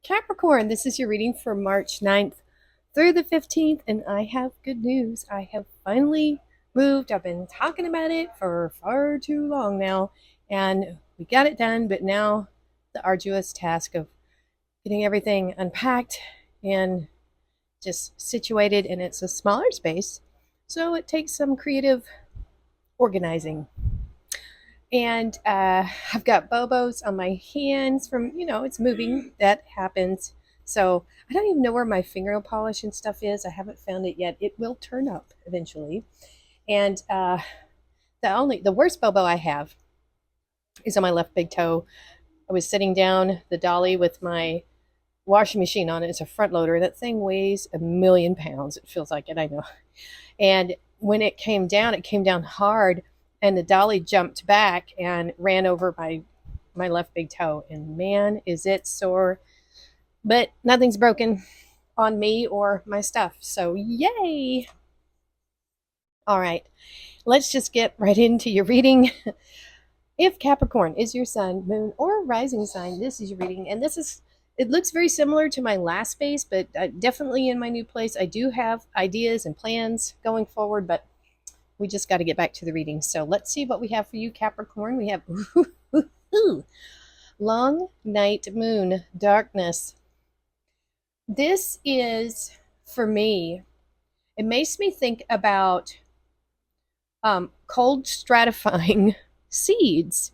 Capricorn, this is your reading for March 9th through the 15th, and I have good news. I have finally moved. I've been talking about it for far too long now, and we got it done, but now the arduous task of getting everything unpacked and just situated, and it's a smaller space, so it takes some creative organizing. And I've got bobos on my hands from, it's moving. That happens. So I don't even know where my fingernail polish and stuff is. I haven't found it yet. It will turn up eventually. And the worst bobo I have is on my left big toe. I was sitting down the dolly with my washing machine on it. It's a front loader. That thing weighs 1,000,000 pounds. It feels like it, I know. And when it came down hard, and the dolly jumped back and ran over my left big toe. And man, is it sore! But nothing's broken on me or my stuff. So yay! All right, let's just get right into your reading. If Capricorn is your sun, moon, or rising sign, this is your reading. And it looks very similar to my last space, but definitely in my new place, I do have ideas and plans going forward, but we just got to get back to the reading. So let's see what we have for you, Capricorn. We have long night moon, darkness. This is, for me, it makes me think about cold stratifying seeds.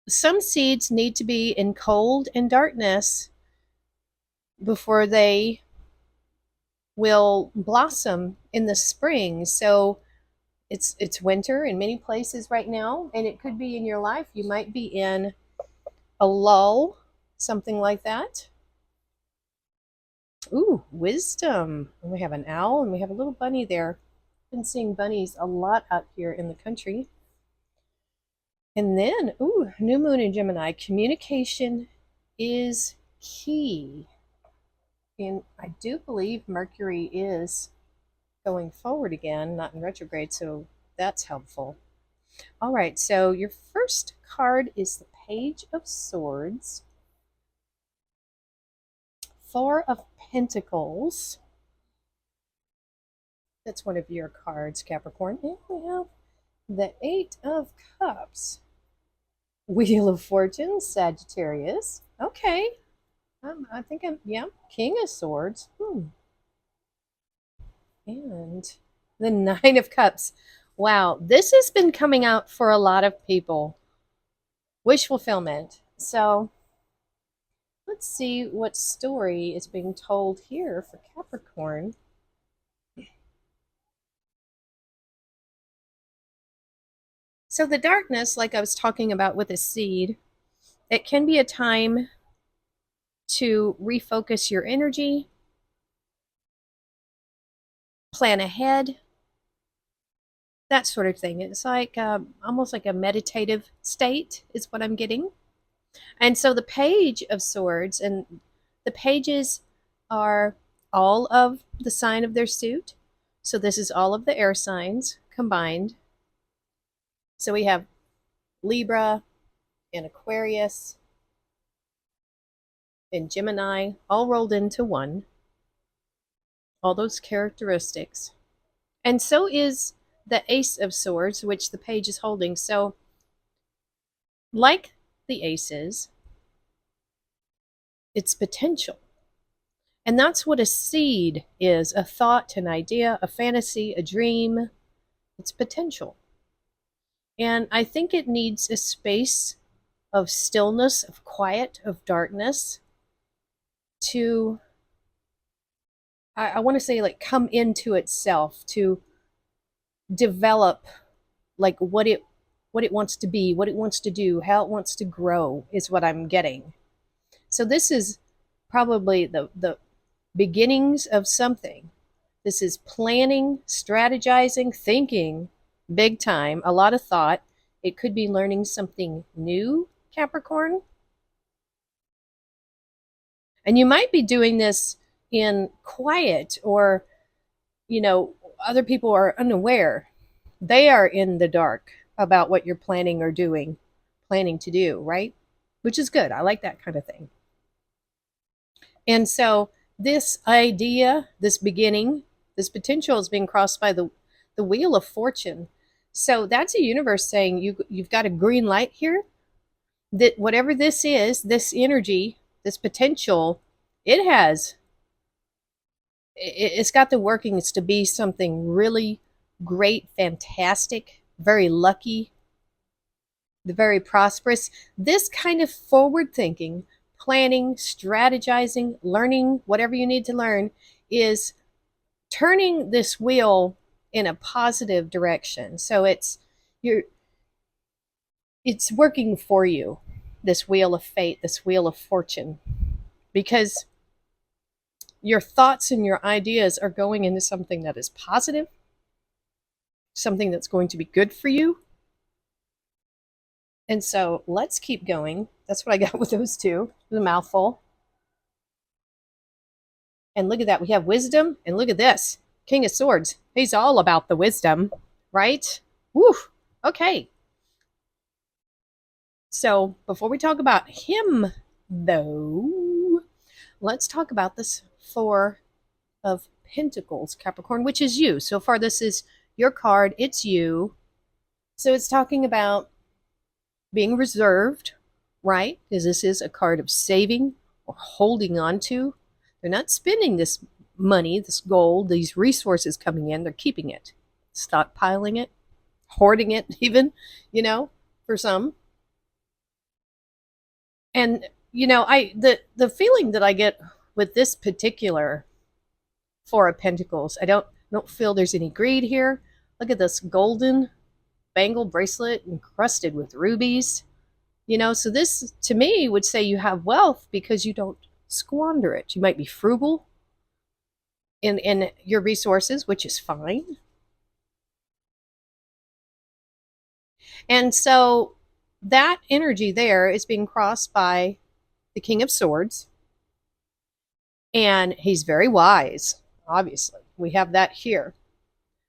Some seeds need to be in cold and darkness before they will blossom in the spring. So it's winter in many places right now, and it could be in your life. You might be in a lull, something like that. Ooh, wisdom. And we have an owl and we have a little bunny there. Been seeing bunnies a lot out here in the country. And then, ooh, new moon in Gemini. Communication is key. And I do believe Mercury is going forward again, not in retrograde, so that's helpful. All right, so your first card is the Page of Swords, Four of Pentacles. That's one of your cards, Capricorn. And we have the Eight of Cups, Wheel of Fortune, Sagittarius. Okay, I think yeah, King of Swords. And the Nine of Cups. Wow, this has been coming out for a lot of people. Wish fulfillment. So let's see what story is being told here for Capricorn. So the darkness, like I was talking about with a seed, it can be a time to refocus your energy, plan ahead, that sort of thing. It's like almost like a meditative state is what I'm getting. And so the Page of Swords, and the pages are all of the sign of their suit. So this is all of the air signs combined. So we have Libra and Aquarius and Gemini all rolled into one. All those characteristics. And so is the Ace of Swords, which the page is holding. So like the aces, it's potential. And that's what a seed is, a thought, an idea, a fantasy, a dream. It's potential. And I think it needs a space of stillness, of quiet, of darkness to, I want to say, like, come into itself, to develop like what it wants to be, what it wants to do, how it wants to grow is what I'm getting. So this is probably the beginnings of something. This is planning, strategizing, thinking big time, a lot of thought. It could be learning something new, Capricorn. And you might be doing this in quiet, or, other people are unaware. They are in the dark about what you're planning to do, right? Which is good. I like that kind of thing. And so this idea, this beginning, this potential is being crossed by the wheel of fortune. So that's a universe saying you've got a green light here, that whatever this is, this energy, this potential, it has, it's got the workings to be something really great, fantastic, very lucky, very prosperous. This kind of forward thinking, planning, strategizing, learning whatever you need to learn is turning this wheel in a positive direction. So you're it's working for you, this wheel of fate, this wheel of fortune, because your thoughts and your ideas are going into something that is positive, something that's going to be good for you. And so let's keep going. That's what I got with those two. It was a mouthful. And look at that. We have wisdom. And look at this. King of Swords. He's all about the wisdom, right? Woo. Okay. So before we talk about him, though, let's talk about this Four of Pentacles, Capricorn, which is you. So far, this is your card. It's you. So it's talking about being reserved, right? Because this is a card of saving or holding on to. They're not spending this money, this gold, these resources coming in. They're keeping it, stockpiling it, hoarding it, even, for some. And the feeling that I get with this particular Four of Pentacles, I don't feel there's any greed here. Look at this golden bangle bracelet encrusted with rubies. So this to me would say you have wealth because you don't squander it. You might be frugal in your resources, which is fine. And so that energy there is being crossed by the King of Swords. And he's very wise, obviously. We have that here.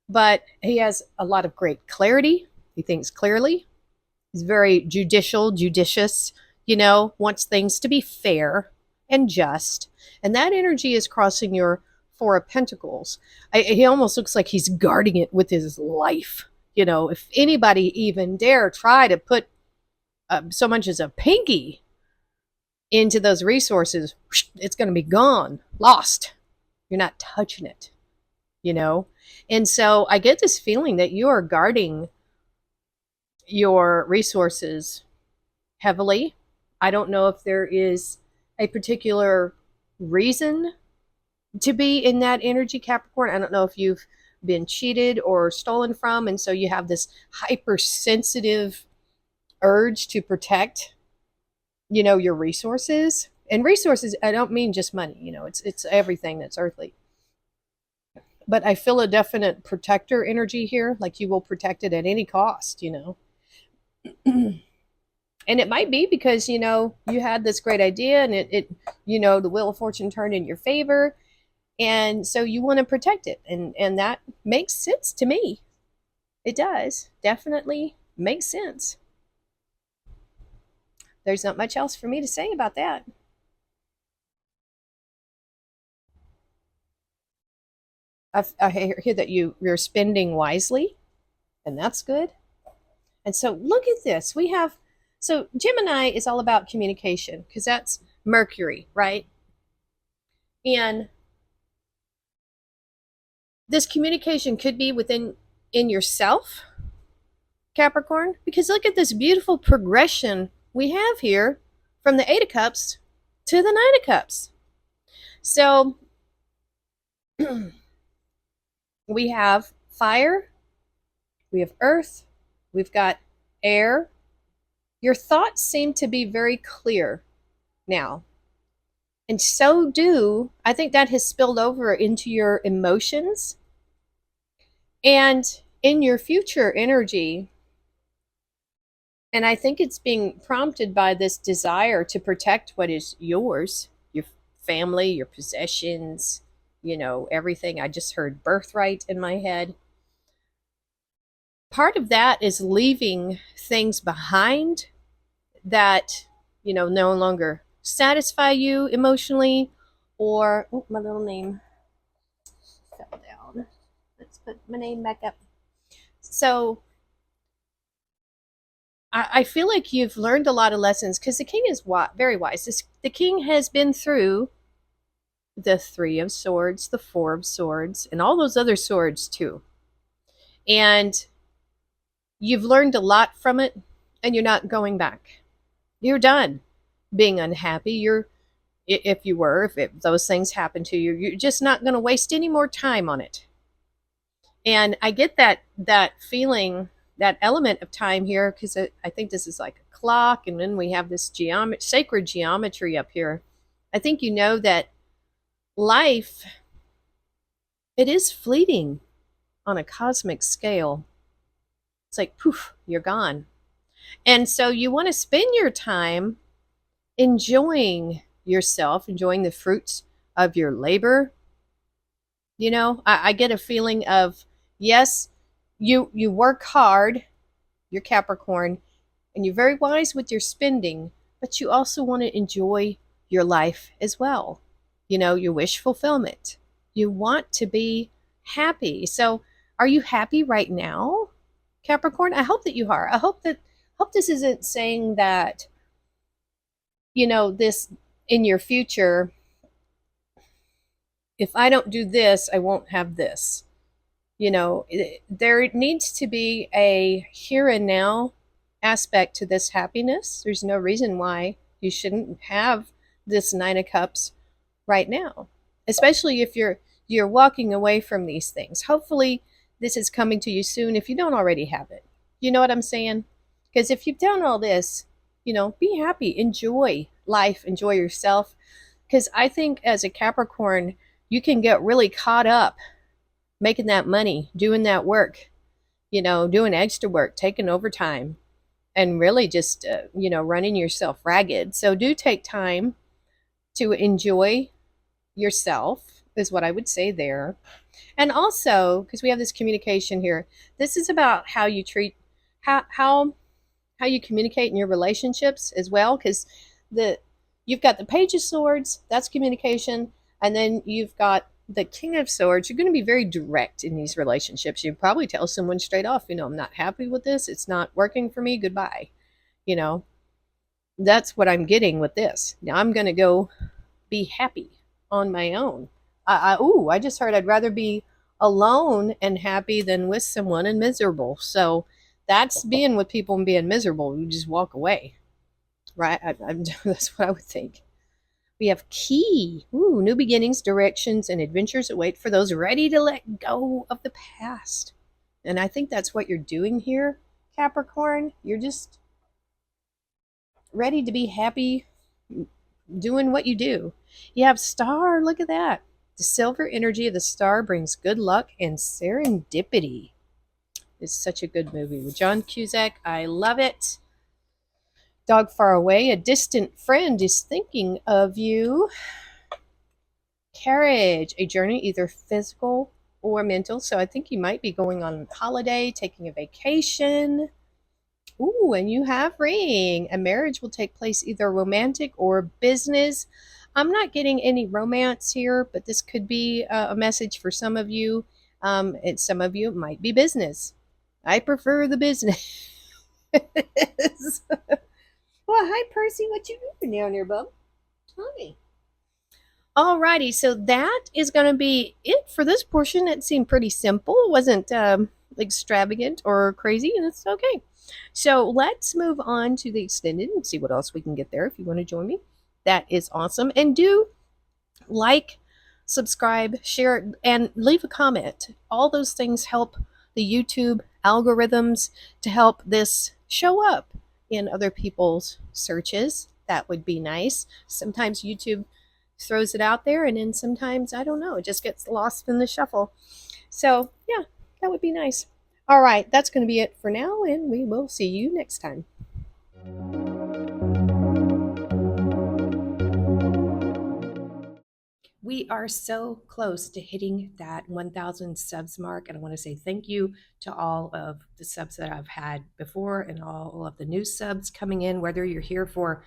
But he has a lot of great clarity. He thinks clearly. He's very judicious, wants things to be fair and just. And that energy is crossing your Four of Pentacles. He almost looks like he's guarding it with his life. If anybody even dare try to put so much as a pinky into those resources, it's going to be gone, lost. You're not touching it, And so I get this feeling that you are guarding your resources heavily. I don't know if there is a particular reason to be in that energy, Capricorn. I don't know if you've been cheated or stolen from, and so you have this hypersensitive urge to protect, your resources. And resources, I don't mean just money, it's everything that's earthly. But I feel a definite protector energy here, like you will protect it at any cost, And it might be because, you had this great idea and it the wheel of fortune turned in your favor. And so you want to protect it. And that makes sense to me. It does. Definitely makes sense. There's not much else for me to say about that. I hear that you're spending wisely, and that's good. And so look at this. So Gemini is all about communication because that's Mercury, right? And this communication could be in yourself, Capricorn, because look at this beautiful progression we have here from the Eight of Cups to the Nine of Cups. So we have fire, we have earth, we've got air. Your thoughts seem to be very clear now. And so I think that has spilled over into your emotions. And in your future energy, and I think it's being prompted by this desire to protect what is yours, your family, your possessions, everything. I just heard birthright in my head. Part of that is leaving things behind that, no longer satisfy you emotionally or oh, my little name fell down. Let's put my name back up. So I feel like you've learned a lot of lessons because the king is very wise. The king has been through the Three of Swords, the Four of Swords, and all those other swords too. And you've learned a lot from it, and you're not going back. You're done being unhappy. If those things happen to you, you're just not going to waste any more time on it. And I get that feeling, that element of time here, because I think this is like a clock, and then we have this sacred geometry up here. I think you know that life, it is fleeting on a cosmic scale. It's like poof, you're gone. And so you want to spend your time enjoying yourself, enjoying the fruits of your labor. I get a feeling of, yes, you work hard, you're Capricorn, and you're very wise with your spending, but you also want to enjoy your life as well. Your wish fulfillment. You want to be happy. So are you happy right now, Capricorn? I hope that you are. I hope this isn't saying that, this in your future, if I don't do this, I won't have this. There needs to be a here and now aspect to this happiness. There's no reason why you shouldn't have this Nine of Cups right now, especially if you're walking away from these things. Hopefully this is coming to you soon if you don't already have it. You know what I'm saying? Because if you've done all this, be happy, enjoy life, enjoy yourself. Because I think as a Capricorn, you can get really caught up making that money, doing that work, doing extra work, taking overtime, and really just, running yourself ragged. So do take time to enjoy yourself, is what I would say there. And also, because we have this communication here, this is about how you treat, how you communicate in your relationships as well. Because you've got the Page of Swords, that's communication, and then you've got the King of Swords. You're going to be very direct in these relationships. You probably tell someone straight off, I'm not happy with this. It's not working for me. Goodbye. That's what I'm getting with this. Now I'm going to go be happy on my own. I just heard I'd rather be alone and happy than with someone and miserable. So that's being with people and being miserable. You just walk away, right? That's what I would think. We have key. Ooh, new beginnings, directions, and adventures await for those ready to let go of the past. And I think that's what you're doing here, Capricorn. You're just ready to be happy doing what you do. You have star. Look at that. The silver energy of the star brings good luck and serendipity. It's such a good movie with John Cusack. I love it. Dog far away, a distant friend is thinking of you. Carriage, a journey either physical or mental. So I think you might be going on holiday, taking a vacation. Ooh, and you have ring. A marriage will take place either romantic or business. I'm not getting any romance here, but this could be a message for some of you. And some of you, it might be business. I prefer the business. Well, hi, Percy. What you doing down there, bub? Hi. Alrighty, so that is going to be it for this portion. It seemed pretty simple. It wasn't extravagant or crazy, and it's okay. So let's move on to the extended and see what else we can get there if you want to join me. That is awesome. And do like, subscribe, share, and leave a comment. All those things help the YouTube algorithms to help this show up in other people's searches. That would be nice. Sometimes YouTube throws it out there, and then sometimes, I don't know, it just gets lost in the shuffle. So yeah, that would be nice. All right, that's going to be it for now, and we will see you next time. We are so close to hitting that 1,000 subs mark, and I want to say thank you to all of the subs that I've had before and all of the new subs coming in, whether you're here for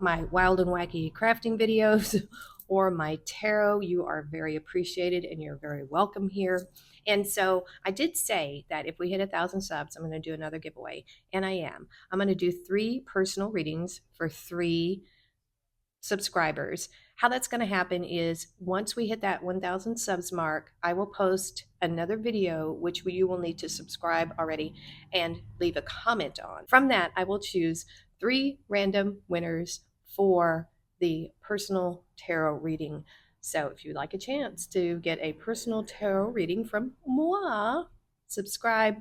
my wild and wacky crafting videos or my tarot, you are very appreciated and you're very welcome here. And so I did say that if we hit 1,000 subs, I'm going to do another giveaway, and I am. I'm going to do 3 personal readings for 3 subscribers. How that's going to happen is once we hit that 1,000 subs mark, I will post another video, which you will need to subscribe already and leave a comment on. From that, I will choose 3 random winners for the personal tarot reading. So if you'd like a chance to get a personal tarot reading from moi, subscribe,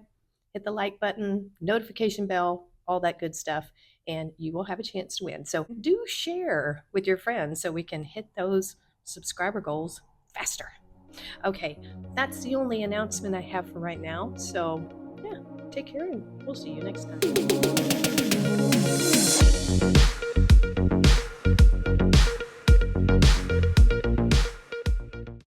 hit the like button, notification bell, all that good stuff, and you will have a chance to win. So do share with your friends so we can hit those subscriber goals faster. Okay, that's the only announcement I have for right now. So yeah, take care and we'll see you next time.